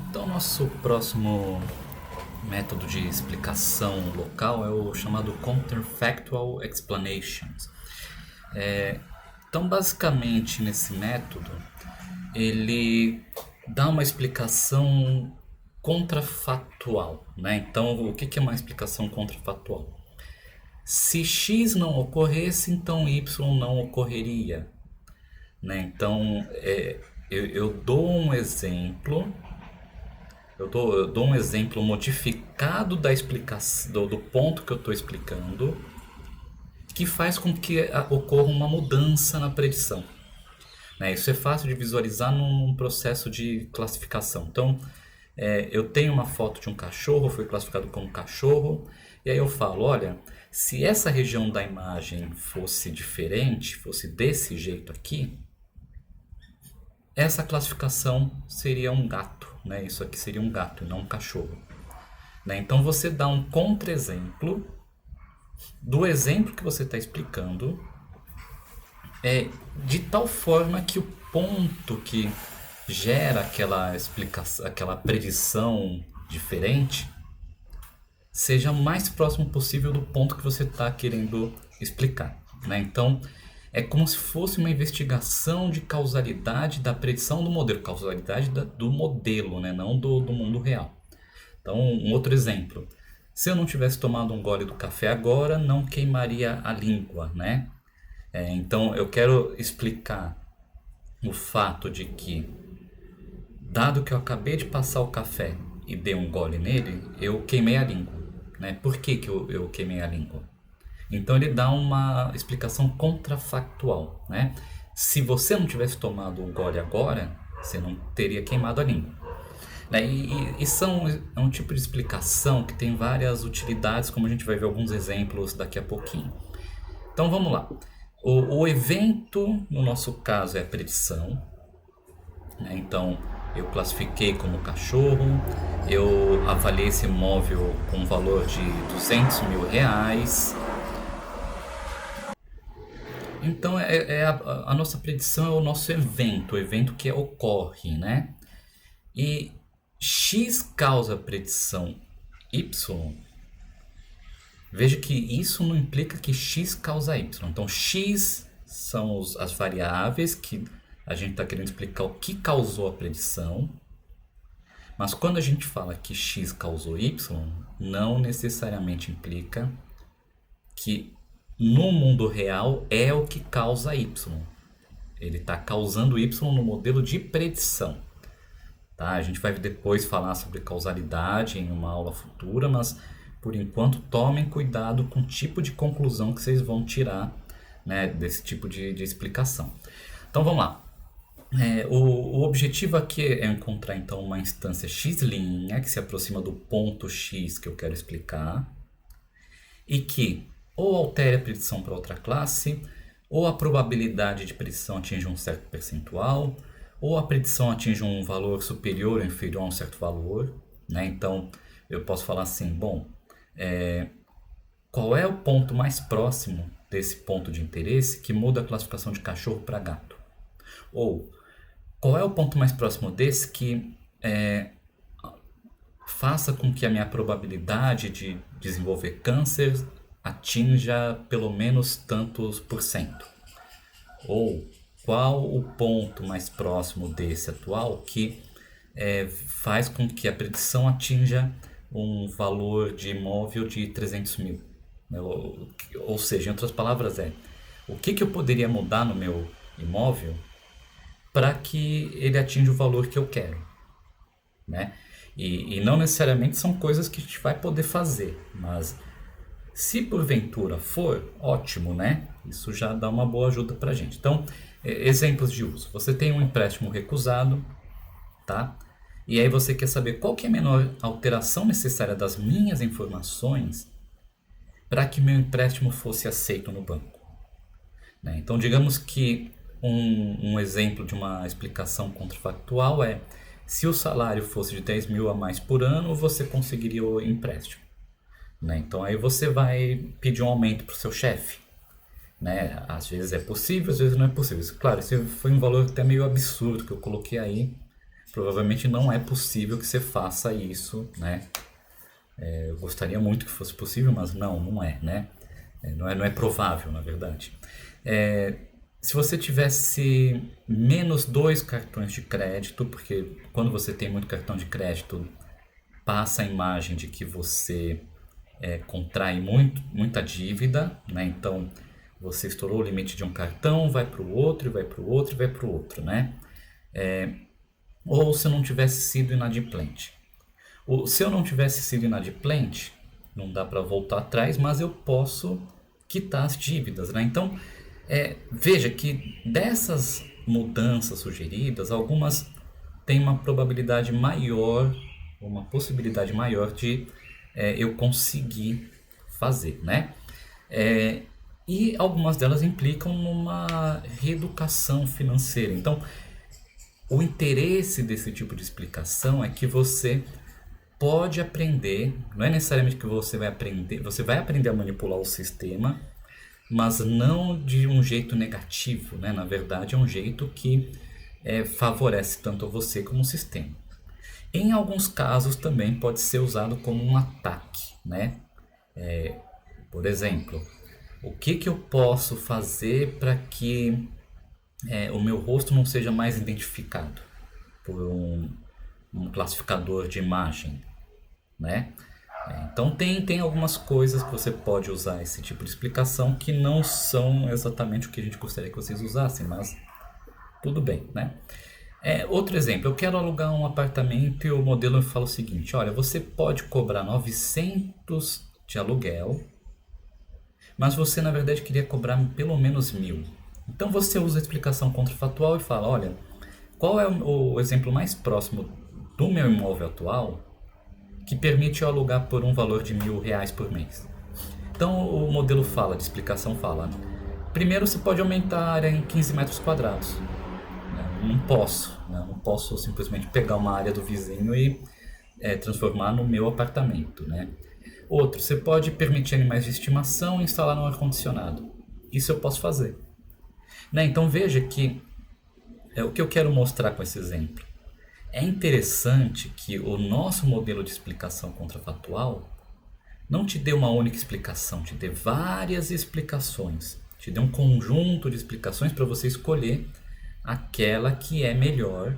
Então, nosso próximo método de explicação local é o chamado Counterfactual Explanations. Então, basicamente, nesse método, ele dá uma explicação contrafactual, né? Então, o que é uma explicação contrafactual? Se x não ocorresse, então y não ocorreria, né? Então, eu dou um exemplo. Eu dou um exemplo modificado da explicação do ponto que eu estou explicando, que faz com que ocorra uma mudança na predição, né? Isso é fácil de visualizar num processo de classificação. Então, eu tenho uma foto de um cachorro, foi classificado como cachorro, e aí eu falo, olha, se essa região da imagem fosse diferente, fosse desse jeito aqui, essa classificação seria um gato, né? Isso aqui seria um gato e não um cachorro, né? Então você dá um contra-exemplo do exemplo que você está explicando, de tal forma que o ponto que gera aquela explicação, aquela predição diferente, seja o mais próximo possível do ponto que você está querendo explicar, né? Então é como se fosse uma investigação de causalidade da predição do modelo, causalidade do modelo, né? Não do mundo real. Então, um outro exemplo. Se eu não tivesse tomado um gole do café agora, não queimaria a língua, né? Então, eu quero explicar o fato de que, dado que eu acabei de passar o café e dei um gole nele, eu queimei a língua, né? Por que eu queimei a língua? Então, ele dá uma explicação contrafactual, né? Se você não tivesse tomado o gole agora, você não teria queimado a língua, né? É um tipo de explicação que tem várias utilidades, como a gente vai ver alguns exemplos daqui a pouquinho. Então vamos lá. O evento, no nosso caso, é a predição, né? Então eu classifiquei como cachorro, eu avaliei esse imóvel com um valor de R$ 200.000. Então a nossa predição é o nosso evento, o evento que ocorre, né? E X causa a predição Y, veja que isso não implica que X causa Y. Então, X são as variáveis que a gente está querendo explicar o que causou a predição. Mas quando a gente fala que X causou Y, não necessariamente implica que no mundo real é o que causa Y. Ele está causando Y no modelo de predição. Tá? A gente vai depois falar sobre causalidade em uma aula futura, mas por enquanto tomem cuidado com o tipo de conclusão que vocês vão tirar, né, desse tipo de explicação. Então vamos lá. O objetivo aqui é encontrar então uma instância x' que se aproxima do ponto x que eu quero explicar e que ou altere a predição para outra classe, ou a probabilidade de predição atinge um certo percentual, ou a predição atinge um valor superior ou inferior a um certo valor, né? Então eu posso falar assim, bom, qual é o ponto mais próximo desse ponto de interesse que muda a classificação de cachorro para gato? Ou qual é o ponto mais próximo desse que faça com que a minha probabilidade de desenvolver câncer atinja pelo menos tantos por cento? Ou qual o ponto mais próximo desse atual que faz com que a predição atinja um valor de imóvel de 300 mil? Ou seja, em outras palavras, o que eu poderia mudar no meu imóvel para que ele atinja o valor que eu quero, né? E não necessariamente são coisas que a gente vai poder fazer, mas se porventura for, ótimo, né? Isso já dá uma boa ajuda para a gente. Então, exemplos de uso. Você tem um empréstimo recusado, tá? E aí você quer saber qual que é a menor alteração necessária das minhas informações para que meu empréstimo fosse aceito no banco, né? Então, digamos que um exemplo de uma explicação contrafactual é: se o salário fosse de 10 mil a mais por ano, você conseguiria o empréstimo, né? Então aí você vai pedir um aumento para o seu chefe, né? Às vezes é possível, às vezes não é possível. Claro, esse foi um valor até meio absurdo que eu coloquei aí, provavelmente não é possível que você faça isso, né? Eu gostaria muito que fosse possível, mas não é, né? Não é provável, na verdade. Se você tivesse menos 2 cartões de crédito, porque quando você tem muito cartão de crédito, passa a imagem de que você contrai muita dívida, né? Então, você estourou o limite de um cartão, vai para o outro, e vai para o outro, e vai para o outro, né? Ou se não tivesse sido inadimplente. Se eu não tivesse sido inadimplente, não dá para voltar atrás, mas eu posso quitar as dívidas, né? Então, veja que dessas mudanças sugeridas, algumas têm uma probabilidade maior, uma possibilidade maior de eu conseguir fazer, né? E algumas delas implicam numa reeducação financeira. Então, o interesse desse tipo de explicação é que você pode aprender, não é necessariamente que você vai aprender a manipular o sistema, mas não de um jeito negativo, né? Na verdade, é um jeito que favorece tanto a você como o sistema. Em alguns casos também pode ser usado como um ataque, né? Por exemplo, o que eu posso fazer para que o meu rosto não seja mais identificado por um classificador de imagem, né? Então tem algumas coisas que você pode usar esse tipo de explicação que não são exatamente o que a gente gostaria que vocês usassem, mas tudo bem, né? Outro exemplo, eu quero alugar um apartamento e o modelo fala o seguinte: olha, você pode cobrar 900 de aluguel, mas você na verdade queria cobrar pelo menos 1.000. Então você usa a explicação contrafatual e fala: olha, qual é o exemplo mais próximo do meu imóvel atual que permite eu alugar por um valor de R$ 1.000 por mês? Então o modelo de explicação fala: primeiro você pode aumentar a área em 15 metros quadrados. Não posso, né? Não posso simplesmente pegar uma área do vizinho e transformar no meu apartamento, né? Outro, você pode permitir animais de estimação e instalar no ar-condicionado. Isso eu posso fazer, né? Então veja que o que eu quero mostrar com esse exemplo. É interessante que o nosso modelo de explicação contrafatual não te dê uma única explicação, te dê várias explicações, te dê um conjunto de explicações para você escolher aquela que é melhor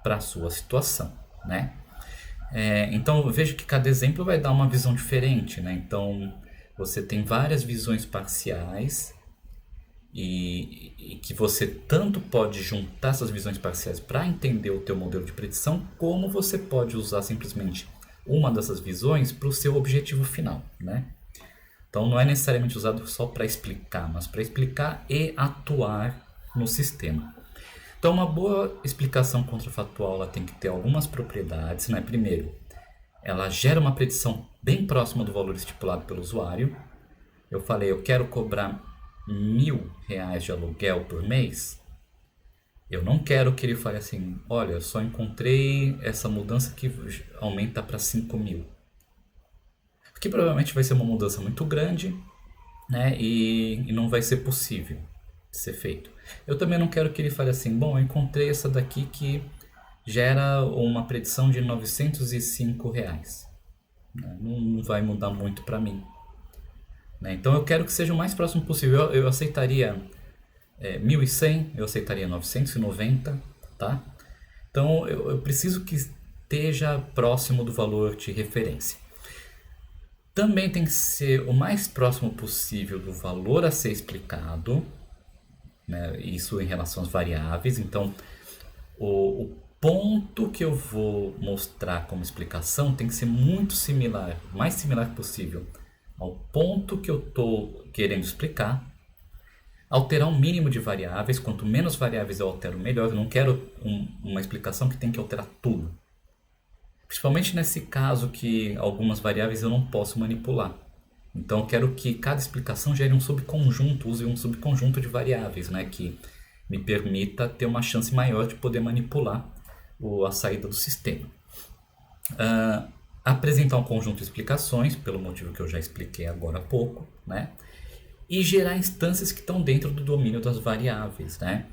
para a sua situação, né? Então veja que cada exemplo vai dar uma visão diferente, né? Então você tem várias visões parciais e que você tanto pode juntar essas visões parciais para entender o teu modelo de predição, como você pode usar simplesmente uma dessas visões para o seu objetivo final, né? Então não é necessariamente usado só para explicar, mas para explicar e atuar no sistema. Então uma boa explicação contrafatual ela tem que ter algumas propriedades, né? Primeiro, ela gera uma predição bem próxima do valor estipulado pelo usuário. Eu falei, eu quero cobrar R$ 1.000 de aluguel por mês. Eu não quero que ele fale assim: olha, eu só encontrei essa mudança que aumenta para 5.000. Porque provavelmente vai ser uma mudança muito grande, né? E não vai ser possível de ser feito. Eu também não quero que ele fale assim: bom, eu encontrei essa daqui que gera uma predição de R$ 905. Não vai mudar muito para mim, né? Então eu quero que seja o mais próximo possível. Eu aceitaria 1.100, eu aceitaria 990, tá? Então eu preciso que esteja próximo do valor de referência. Também tem que ser o mais próximo possível do valor a ser explicado, né? Isso em relação às variáveis. Então o ponto que eu vou mostrar como explicação tem que ser muito similar, o mais similar possível ao ponto que eu estou querendo explicar. Alterar um mínimo de variáveis, quanto menos variáveis eu altero, melhor. Eu não quero uma explicação que tem que alterar tudo. Principalmente nesse caso que algumas variáveis eu não posso manipular. Então eu quero que cada explicação gere um subconjunto, use um subconjunto de variáveis, né, que me permita ter uma chance maior de poder manipular a saída do sistema. Apresentar um conjunto de explicações, pelo motivo que eu já expliquei agora há pouco, né? E gerar instâncias que estão dentro do domínio das variáveis, né?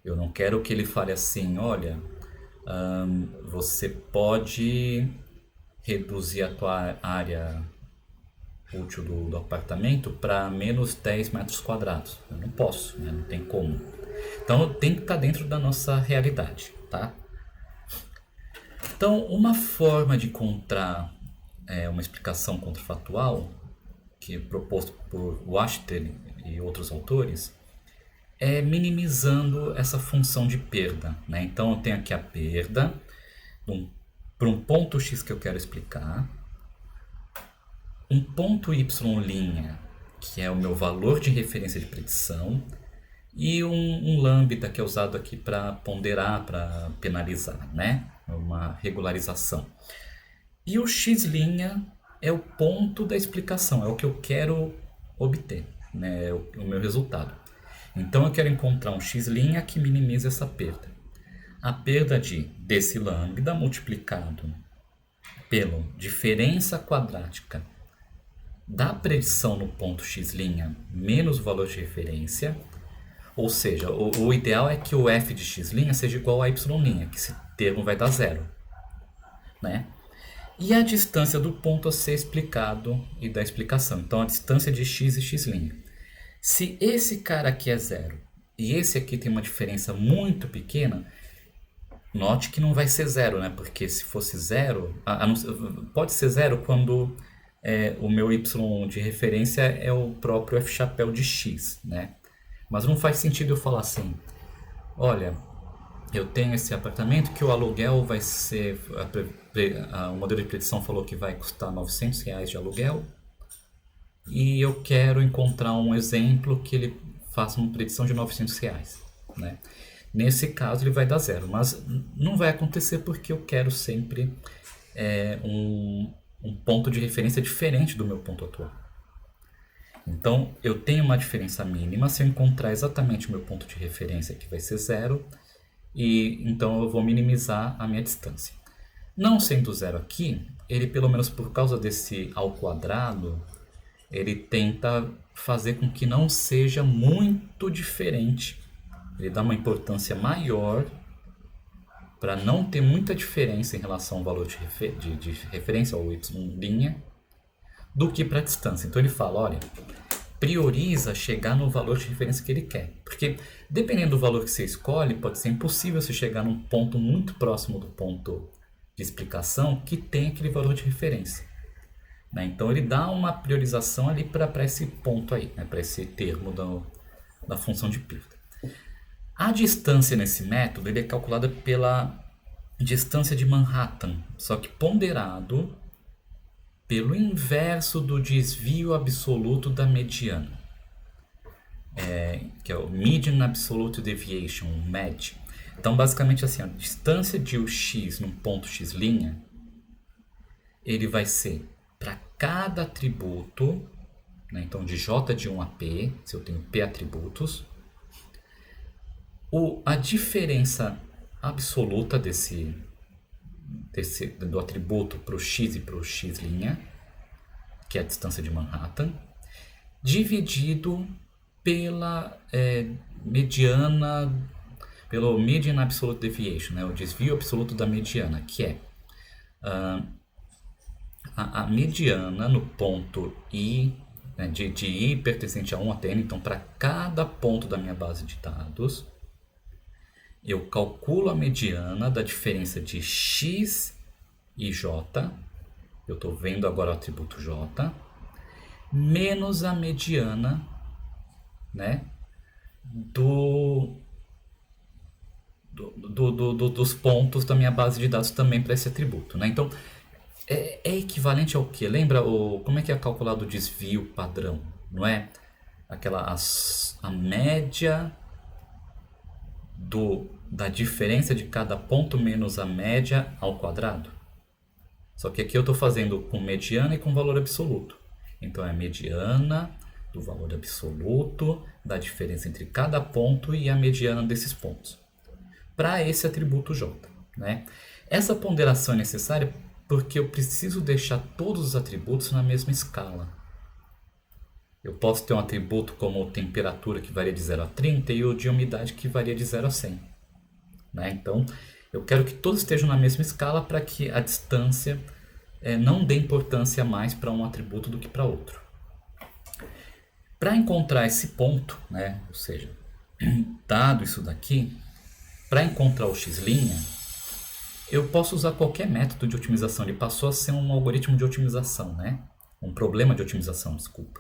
Eu não quero que ele fale assim: olha, Você pode reduzir a tua área útil do apartamento para menos 10 metros quadrados. Eu não posso, né? Não tem como. Então tem que estar dentro da nossa realidade, tá? Então, uma forma de encontrar uma explicação contrafatual, que é proposto por Wachter e outros autores, é minimizando essa função de perda, né? Então eu tenho aqui a perda para um ponto x que eu quero explicar, um ponto y', que é o meu valor de referência de predição, e um lambda que é usado aqui para ponderar, para penalizar, né? Uma regularização. E o x' é o ponto da explicação, é o que eu quero obter, né? É o meu resultado. Então eu quero encontrar um x' que minimize essa perda. A perda desse lambda multiplicado pela diferença quadrática da predição no ponto x' menos o valor de referência. Ou seja, o ideal é que o f de x' seja igual a y', que esse termo vai dar zero, né? E a distância do ponto a ser explicado e da explicação. Então a distância de x e x'. Se esse cara aqui é zero e esse aqui tem uma diferença muito pequena, note que não vai ser zero, né? Porque se fosse zero, pode ser zero quando o meu y de referência é o próprio f chapéu de x, né? Mas não faz sentido eu falar assim, olha, eu tenho esse apartamento que o aluguel vai ser, o modelo de predição falou que vai custar R$900 de aluguel, e eu quero encontrar um exemplo que ele faça uma predição de R$900, né? Nesse caso ele vai dar zero, mas não vai acontecer porque eu quero sempre um ponto de referência diferente do meu ponto atual. Então eu tenho uma diferença mínima se eu encontrar exatamente o meu ponto de referência, que vai ser zero, e então eu vou minimizar a minha distância. Não sendo zero aqui, ele pelo menos por causa desse ao quadrado, ele tenta fazer com que não seja muito diferente. Ele dá uma importância maior para não ter muita diferença em relação ao valor de referência, ao y', do que para a distância. Então ele fala, olha, prioriza chegar no valor de referência que ele quer. Porque dependendo do valor que você escolhe, pode ser impossível você chegar num ponto muito próximo do ponto de explicação que tem aquele valor de referência, né? Então ele dá uma priorização ali para esse ponto aí, né? Para esse termo da função de perda. A distância nesse método ele é calculada pela distância de Manhattan, só que ponderado pelo inverso do desvio absoluto da mediana, que é o Median Absolute Deviation, o MED. Então basicamente assim, a distância de o x num ponto x', ele vai ser para cada atributo, né? Então de j de 1 a p, se eu tenho p atributos, a diferença absoluta do atributo para o x e para o x', que é a distância de Manhattan, dividido pela mediana, pelo Median Absolute Deviation, né? O desvio absoluto da mediana, que é a mediana no ponto i, né, de i pertencente a 1 até n. Então para cada ponto da minha base de dados, eu calculo a mediana da diferença de x e j, eu estou vendo agora o atributo j, menos a mediana, né, dos pontos da minha base de dados também para esse atributo, né? Então, é equivalente ao que? Lembra como é que é calculado o desvio padrão? Não é? A média da diferença de cada ponto menos a média ao quadrado. Só que aqui eu estou fazendo com mediana e com valor absoluto. Então é a mediana do valor absoluto da diferença entre cada ponto e a mediana desses pontos, para esse atributo j, né? Essa ponderação é necessária porque eu preciso deixar todos os atributos na mesma escala. Eu posso ter um atributo como temperatura, que varia de 0 a 30, e o de umidade, que varia de 0 a 100, né? Então Eu quero que todos estejam na mesma escala para que a distância não dê importância mais para um atributo do que para outro. Para encontrar esse ponto, né, ou seja, dado isso daqui, para encontrar o x', eu posso usar qualquer método de otimização. Ele passou a ser um algoritmo de otimização, né? Um problema de otimização, desculpa.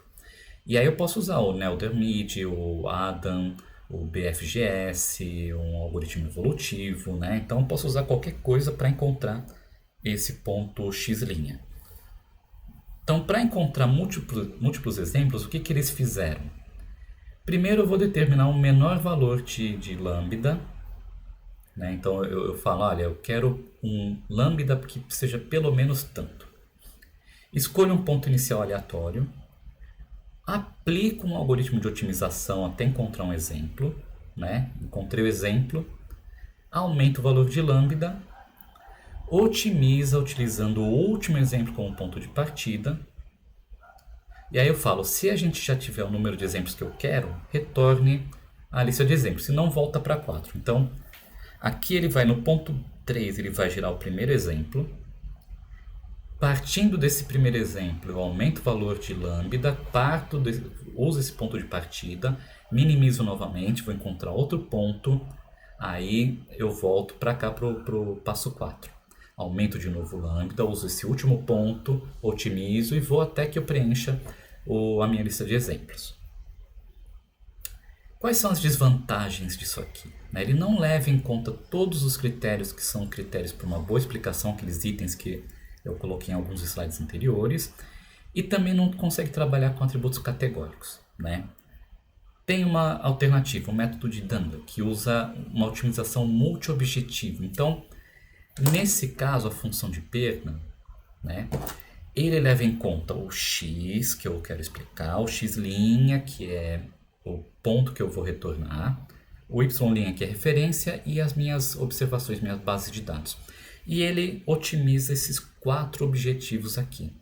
E aí eu posso usar o Neldermead, o Adam, o BFGS, um algoritmo evolutivo, né? Então eu posso usar qualquer coisa para encontrar esse ponto x'. Então, para encontrar múltiplos exemplos, o que eles fizeram? Primeiro eu vou determinar um menor valor de lambda, né? Então eu falo, olha, eu quero um lambda que seja pelo menos tanto. Escolho um ponto inicial aleatório, aplico um algoritmo de otimização até encontrar um exemplo, né? Encontrei o exemplo, aumento o valor de lambda, otimiza utilizando o último exemplo como ponto de partida. E aí eu falo, se a gente já tiver o número de exemplos que eu quero, retorne a lista de exemplos, se não volta para 4. Então, aqui ele vai no ponto 3, ele vai gerar o primeiro exemplo. Partindo desse primeiro exemplo, eu aumento o valor de lambda, uso esse ponto de partida, minimizo novamente, vou encontrar outro ponto, aí eu volto para cá para o passo 4. Aumento de novo o lambda, uso esse último ponto, otimizo e vou até que eu preencha a minha lista de exemplos. Quais são as desvantagens disso aqui? Ele não leva em conta todos os critérios que são critérios para uma boa explicação, aqueles itens que eu coloquei em alguns slides anteriores, e também não consegue trabalhar com atributos categóricos, né? Tem uma alternativa, o método de Dunlop, que usa uma otimização multi-objetivo. Então, nesse caso, a função de perda, né, ele leva em conta o x, que eu quero explicar, o x', que é o ponto que eu vou retornar, o y', que é referência, e as minhas observações, minhas bases de dados. E ele otimiza esses 4 objetivos aqui.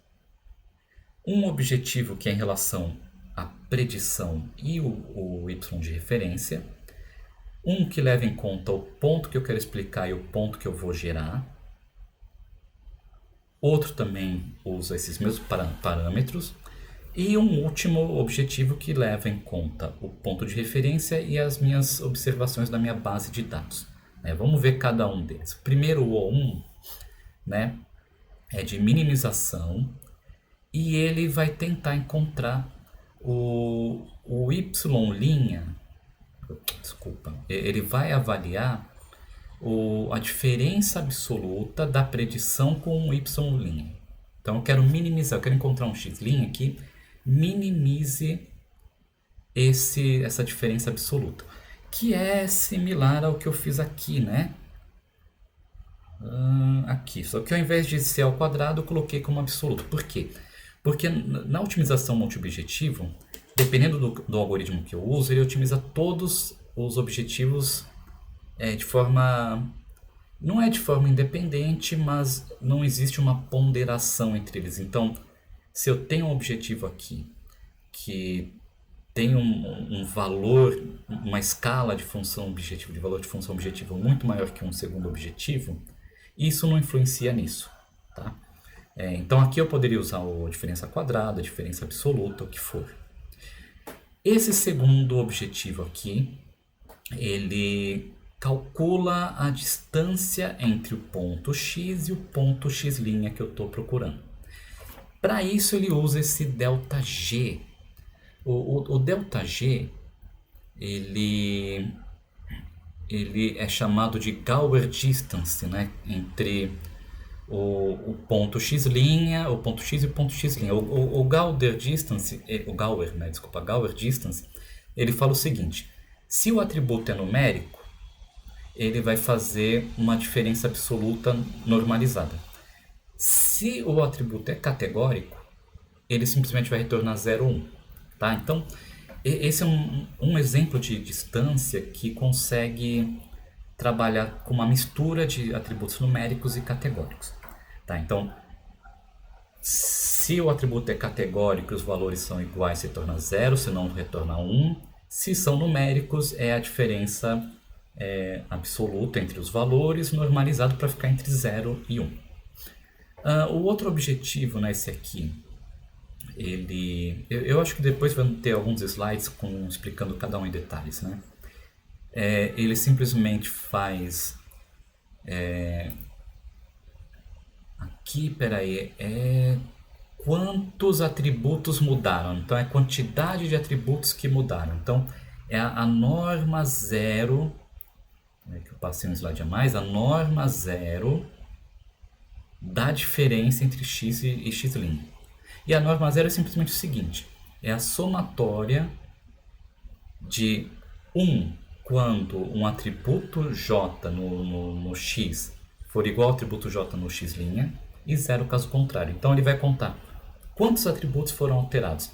Um objetivo que é em relação à predição e o y de referência. Um que leva em conta o ponto que eu quero explicar e o ponto que eu vou gerar. Outro também usa esses mesmos parâmetros. E um último objetivo que leva em conta o ponto de referência e as minhas observações da minha base de dados. Vamos ver cada um deles. Primeiro, o O1, né, é de minimização e ele vai tentar encontrar o y', desculpa, ele vai avaliar a diferença absoluta da predição com o y'. Então eu quero minimizar, eu quero encontrar um x' que minimize essa diferença absoluta, que é similar ao que eu fiz aqui, né? Aqui, só que ao invés de ser ao quadrado, eu coloquei como absoluto. Por quê? Porque na otimização multi-objetivo, dependendo do algoritmo que eu uso, ele otimiza todos os objetivos de forma... Não é de forma independente, mas não existe uma ponderação entre eles. Então, se eu tenho um objetivo aqui que tem um valor, uma escala de função objetivo, de valor de função objetivo muito maior que um segundo objetivo, isso não influencia nisso, tá? Então aqui eu poderia usar a diferença quadrada, a diferença absoluta, o que for. Esse segundo objetivo aqui, ele calcula a distância entre o ponto x e o ponto x' que eu estou procurando. Para isso ele usa esse ΔG. O ΔG, ele é chamado de Gauer Distance, né? Entre o ponto x', o ponto x e o ponto x'. O Gauer Distance, Gauer Distance, ele fala o seguinte: se o atributo é numérico, ele vai fazer uma diferença absoluta normalizada. Se o atributo é categórico, ele simplesmente vai retornar 0, 1. Tá? Então, esse é um exemplo de distância que consegue trabalhar com uma mistura de atributos numéricos e categóricos. Tá? Então, se o atributo é categórico e os valores são iguais, retorna 0, se não retorna 1. Se são numéricos, é a diferença absoluto entre os valores, normalizado para ficar entre 0 e 1. O outro objetivo, né, esse aqui, eu acho que depois vai ter alguns slides explicando cada um em detalhes, né? Ele simplesmente faz aqui, peraí, quantos atributos mudaram. Então é a quantidade de atributos que mudaram. Então é a norma zero, que eu passei um slide a mais, a norma zero da diferença entre x e x'. E a norma zero é simplesmente o seguinte, é a somatória de 1 quando um atributo j no x for igual ao atributo j no x' e 0 caso contrário. Então ele vai contar quantos atributos foram alterados.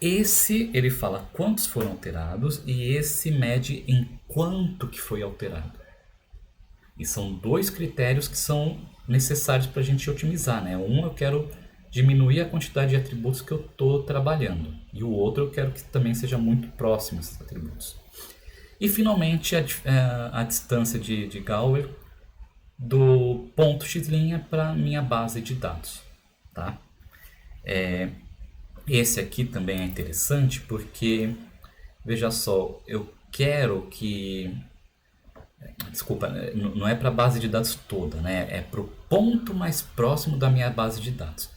Esse ele fala quantos foram alterados e esse mede em quanto que foi alterado. E são dois critérios que são necessários para a gente otimizar, né? Um, eu quero diminuir a quantidade de atributos que eu estou trabalhando. E o outro, eu quero que também seja muito próximo esses atributos. E finalmente a distância de Gauer do ponto x' para minha base de dados. Tá? Esse aqui também é interessante porque, veja só, eu quero que... Desculpa, não é para a base de dados toda, né? É para o ponto mais próximo da minha base de dados.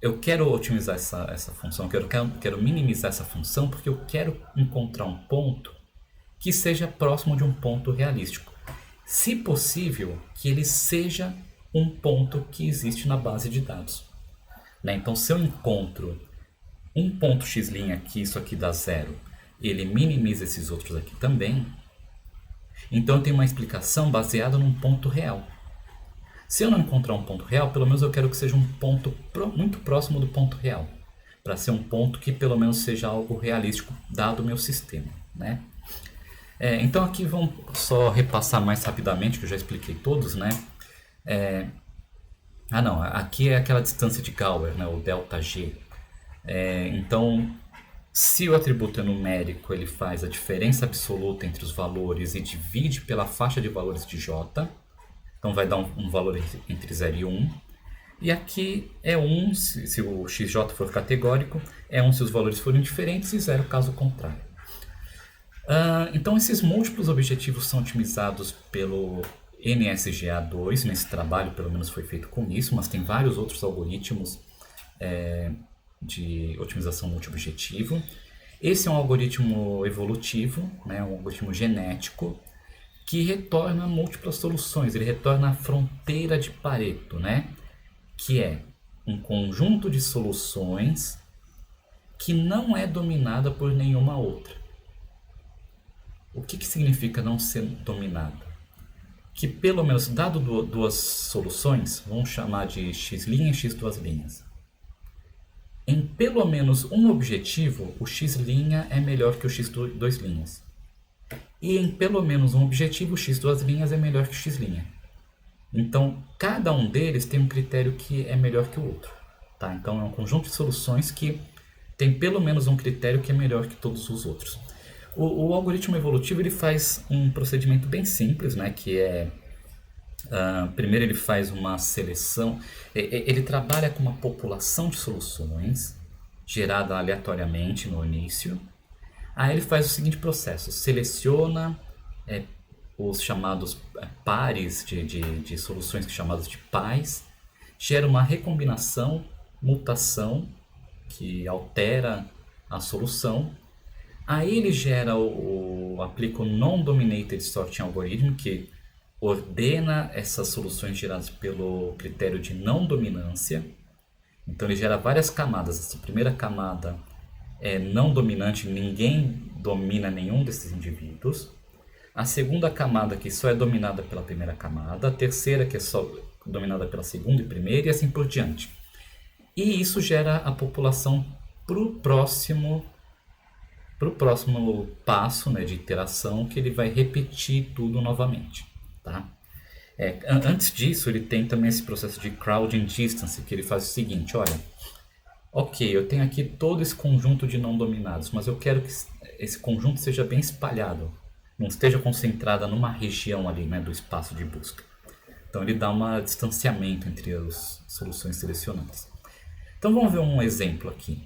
Eu quero otimizar essa função, quero minimizar essa função porque eu quero encontrar um ponto que seja próximo de um ponto realístico. Se possível, que ele seja um ponto que existe na base de dados. Né? Então, se eu encontro um ponto x' aqui, isso aqui dá 0, ele minimiza esses outros aqui também, então eu tenho uma explicação baseada num ponto real. Se eu não encontrar um ponto real, pelo menos eu quero que seja um ponto muito próximo do ponto real, para ser um ponto que pelo menos seja algo realístico, dado o meu sistema. Né? Então aqui vamos só repassar mais rapidamente, que eu já expliquei todos, né? Aqui é aquela distância de Gauer, né? O ΔG. Então, se o atributo é numérico, ele faz a diferença absoluta entre os valores e divide pela faixa de valores de J. Então vai dar um valor entre 0 e 1. E aqui é 1 se o XJ for categórico, é 1 se os valores forem diferentes e 0 caso contrário. Então esses múltiplos objetivos são otimizados pelo NSGA2, nesse trabalho pelo menos foi feito com isso, mas tem vários outros algoritmos de otimização multiobjetivo. Esse é um algoritmo evolutivo, né, um algoritmo genético, que retorna múltiplas soluções, ele retorna a fronteira de Pareto, né, que é um conjunto de soluções que não é dominada por nenhuma outra. O que significa não ser dominada? Que pelo menos, dado duas soluções, vamos chamar de x' e x'. Em pelo menos um objetivo, o x' é melhor que o x'. E em pelo menos um objetivo, o x' é melhor que o x'. Então, cada um deles tem um critério que é melhor que o outro. Tá? Então, é um conjunto de soluções que tem pelo menos um critério que é melhor que todos os outros. O algoritmo evolutivo ele faz um procedimento bem simples, né, que é... primeiro ele faz uma seleção, ele trabalha com uma população de soluções gerada aleatoriamente no início. Aí ele faz o seguinte processo, seleciona os chamados pares de soluções chamados de pais, gera uma recombinação, mutação, que altera a solução. Aí ele aplica o Non-Dominated Sorting Algorithm, que ordena essas soluções geradas pelo critério de não dominância. Então ele gera várias camadas. Essa primeira camada é não dominante, ninguém domina nenhum desses indivíduos. A segunda camada que só é dominada pela primeira camada. A terceira que é só dominada pela segunda e primeira e assim por diante. E isso gera a população para o próximo passo, né, de iteração, que ele vai repetir tudo novamente. Tá? Antes disso, ele tem também esse processo de crowding distance, que ele faz o seguinte, olha, ok, eu tenho aqui todo esse conjunto de não dominados, mas eu quero que esse conjunto seja bem espalhado. não esteja concentrada numa região ali, né, do espaço de busca. Então ele dá um distanciamento entre as soluções selecionadas. Então vamos ver um exemplo aqui.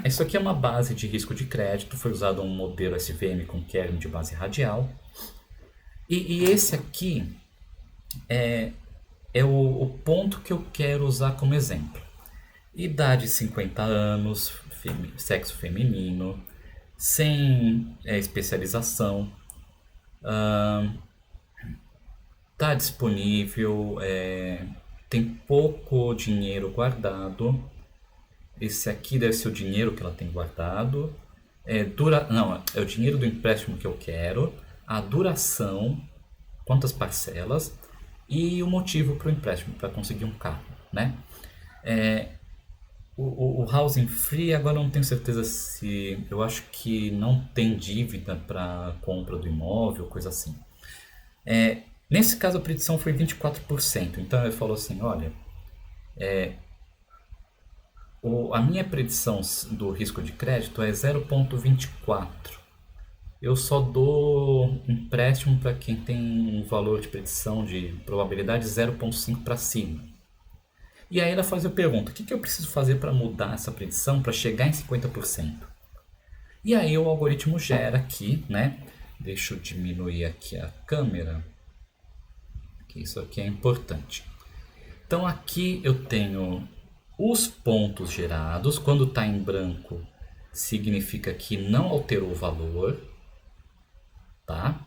Isso aqui é uma base de risco de crédito, foi usado um modelo SVM com kernel de base radial. E esse aqui é o ponto que eu quero usar como exemplo. Idade 50 anos, sexo feminino, sem especialização, está disponível, tem pouco dinheiro guardado. Esse aqui deve ser o dinheiro que ela tem guardado. Não, é o dinheiro do empréstimo que eu quero, a duração, quantas parcelas e o motivo para o empréstimo, para conseguir um carro, né? O Housing Free, agora eu não tenho certeza se... Eu acho que não tem dívida para compra do imóvel, coisa assim. Nesse caso a predição foi 24%. Então ele falou assim, olha, a minha predição do risco de crédito é 0,24. Eu só dou empréstimo para quem tem um valor de predição de probabilidade 0,5 para cima. E aí ela faz a pergunta, o que eu preciso fazer para mudar essa predição para chegar em 50%? E aí o algoritmo gera aqui, né? Deixa eu diminuir aqui a câmera, que isso aqui é importante. Então aqui eu tenho os pontos gerados, quando está em branco significa que não alterou o valor, tá?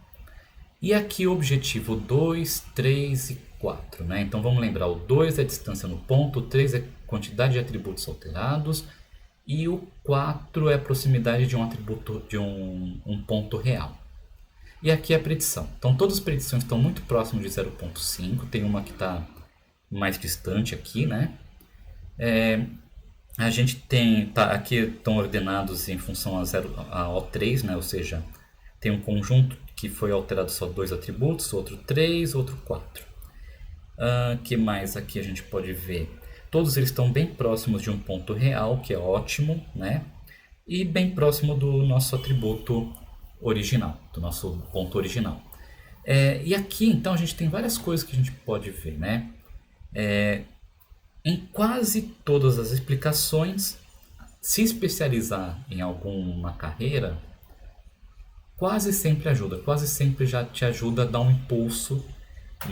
E aqui o objetivo 2, 3 e 4, né? Então vamos lembrar, o 2 é a distância no ponto, o 3 é a quantidade de atributos alterados e o 4 é a proximidade de um atributo, de um ponto real. E aqui é a predição. Então todas as predições estão muito próximas de 0,5, tem uma que está mais distante aqui, né? A gente tem, aqui estão ordenados em função a O3, né? Ou seja, tem um conjunto que foi alterado só 2 atributos, outro 3, outro 4. Que mais aqui a gente pode ver? Todos eles estão bem próximos de um ponto real, que é ótimo, né? E bem próximo do nosso atributo original, do nosso ponto original. E aqui, então, a gente tem várias coisas que a gente pode ver, né? Em quase todas as explicações, se especializar em alguma carreira, quase sempre ajuda, quase sempre já te ajuda a dar um impulso,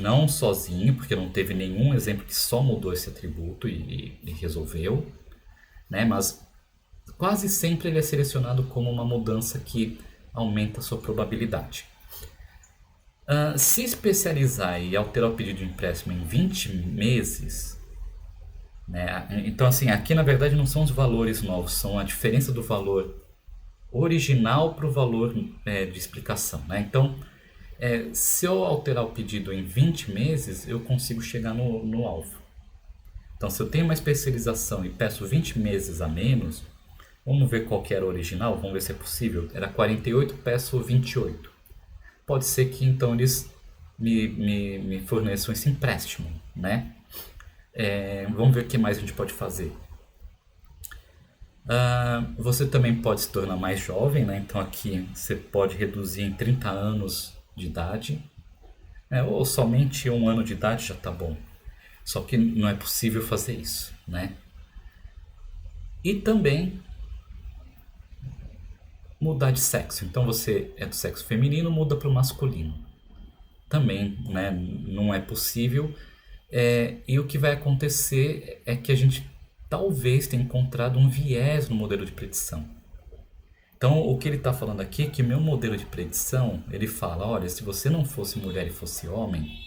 não sozinho, porque não teve nenhum exemplo que só mudou esse atributo e resolveu, né? Mas quase sempre ele é selecionado como uma mudança que aumenta a sua probabilidade. Se especializar e alterar o pedido de empréstimo em 20 meses, né? Então assim, aqui na verdade não são os valores novos, são a diferença do valor original para o valor de explicação, né? Então, se eu alterar o pedido em 20 meses, eu consigo chegar no alvo. Então, se eu tenho uma especialização e peço 20 meses a menos, vamos ver qual que era o original, vamos ver se é possível. Era 48, peço 28. Pode ser que então eles me forneçam esse empréstimo, né? Vamos ver o que mais a gente pode fazer. Você também pode se tornar mais jovem, né? Então aqui você pode reduzir em 30 anos de idade, ou somente 1 ano de idade já está bom. Só que não é possível fazer isso, né? E também mudar de sexo. Então você é do sexo feminino, muda para o masculino. Também, né, não é possível. E o que vai acontecer é que a gente talvez tenha encontrado um viés no modelo de predição. Então, o que ele está falando aqui é que meu modelo de predição, ele fala, olha, se você não fosse mulher e fosse homem,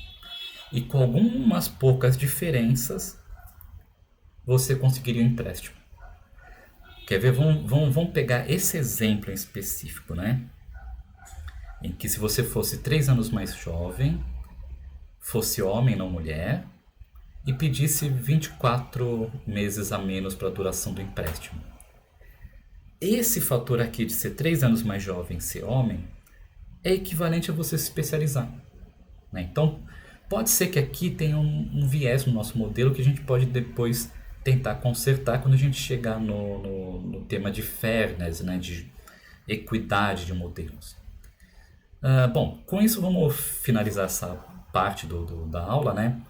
e com algumas poucas diferenças, você conseguiria um empréstimo. Quer ver? Vamos pegar esse exemplo em específico, né? Em que se você fosse 3 anos mais jovem, fosse homem, não mulher, e pedisse 24 meses a menos para a duração do empréstimo. Esse fator aqui de ser 3 anos mais jovem e ser homem é equivalente a você se especializar, né? Então, pode ser que aqui tenha um viés no nosso modelo que a gente pode depois tentar consertar quando a gente chegar no tema de fairness, né? De equidade de modelos. Bom, com isso vamos finalizar essa parte da aula, né?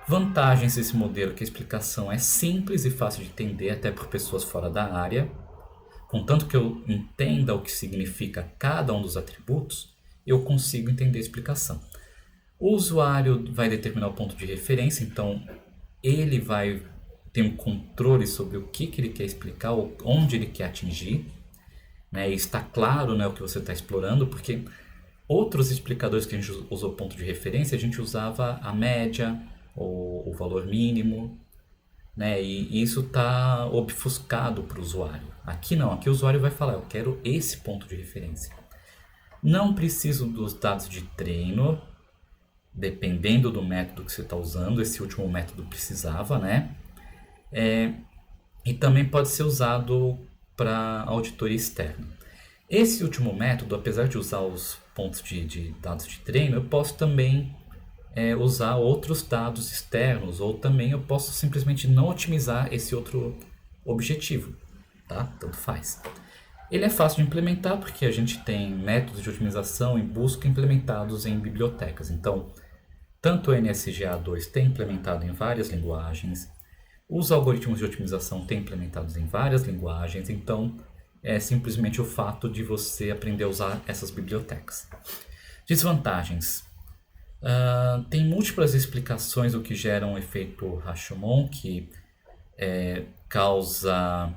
Vantagens desse modelo que a explicação é simples e fácil de entender até por pessoas fora da área. Contanto que eu entenda o que significa cada um dos atributos, eu consigo entender a explicação. O usuário vai determinar o ponto de referência, então ele vai ter um controle sobre o que ele quer explicar, ou onde ele quer atingir, né? E está claro, né, o que você está explorando, porque outros explicadores que a gente usou ponto de referência, a gente usava a média, ou o valor mínimo, né? E isso está obfuscado para o usuário. Aqui não, aqui o usuário vai falar, eu quero esse ponto de referência. Não preciso dos dados de treino, dependendo do método que você está usando. Esse último método precisava, né? E também pode ser usado para auditoria externa. Esse último método, apesar de usar os pontos de dados de treino, eu posso também usar outros dados externos, ou também eu posso simplesmente não otimizar esse outro objetivo, tá? Tanto faz. Ele é fácil de implementar porque a gente tem métodos de otimização e busca implementados em bibliotecas. Então, tanto o NSGA2 tem implementado em várias linguagens, os algoritmos de otimização têm implementados em várias linguagens, então é simplesmente o fato de você aprender a usar essas bibliotecas. Desvantagens. Tem múltiplas explicações do que gera um efeito Rashomon, que causa,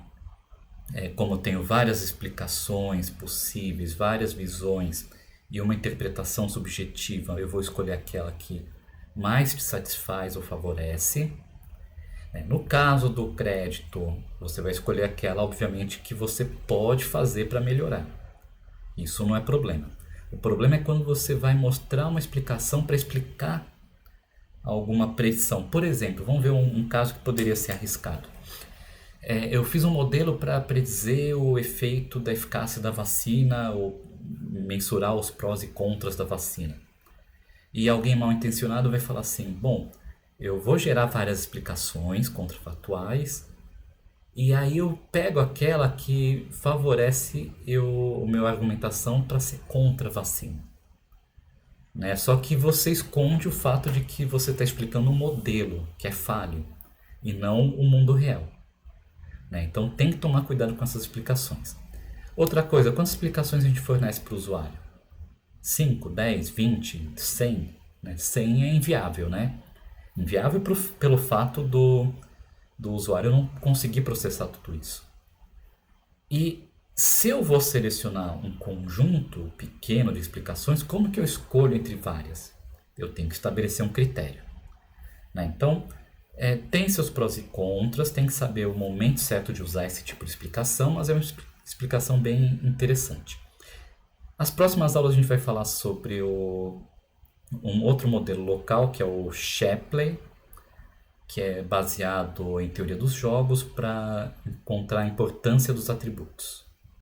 como tenho várias explicações possíveis, várias visões e uma interpretação subjetiva, eu vou escolher aquela que mais te satisfaz ou favorece. No caso do crédito, você vai escolher aquela, obviamente, que você pode fazer para melhorar. Isso não é problema. O problema é quando você vai mostrar uma explicação para explicar alguma predição. Por exemplo, vamos ver um caso que poderia ser arriscado. Eu fiz um modelo para predizer o efeito da eficácia da vacina ou mensurar os prós e contras da vacina. E alguém mal intencionado vai falar assim, bom, eu vou gerar várias explicações contrafatuais e aí eu pego aquela que favorece a minha argumentação para ser contra a vacina. Né? Só que você esconde o fato de que você está explicando um modelo que é falho e não o mundo real. Né? Então tem que tomar cuidado com essas explicações. Outra coisa, quantas explicações a gente fornece para o usuário? 5, 10, 20, 100? Né? 100 é inviável, né? Inviável pelo fato do usuário não conseguir processar tudo isso. E se eu vou selecionar um conjunto pequeno de explicações, como que eu escolho entre várias? Eu tenho que estabelecer um critério. Né? Então, tem seus prós e contras, tem que saber o momento certo de usar esse tipo de explicação, mas é uma explicação bem interessante. Nas próximas aulas a gente vai falar sobre um outro modelo local, que é o Shapley, que é baseado em teoria dos jogos para encontrar a importância dos atributos.